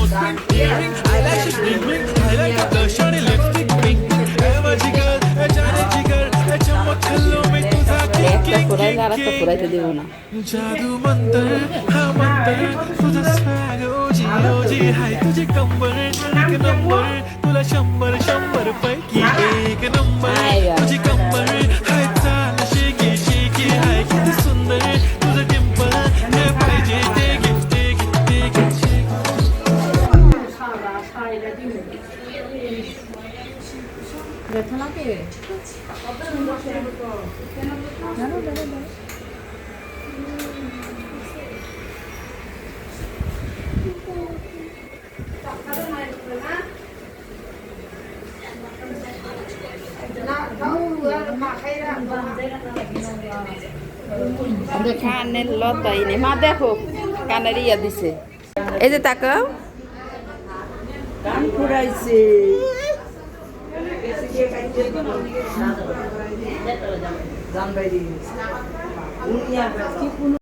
sequin earrings, eyelashes twinkling, highlighter blush आणि lipstick pink. ए माझी girl, ए जाने जिगर, ए चमक छल्लों में तुझा একটা किंग ফুরাইলে আর किंग একটা ফুরাইতে দেব না। जादू मंतर हा मंतर तुझा स्वॅग ओजी ओजी हाय तुझी कंबर एक नंबर तुला 100 पैकी एक नंबर तुझी कंबर हाय चाल शेकी शेकी हाय किती सुंदर तुझं डिंपल हे पाहिजे टेक ব্যথা লাগে? কানের লতাই নেই মা, দেখো কানের ইয়া দিছে, এই যে তাকাও কান ফুরাইছে।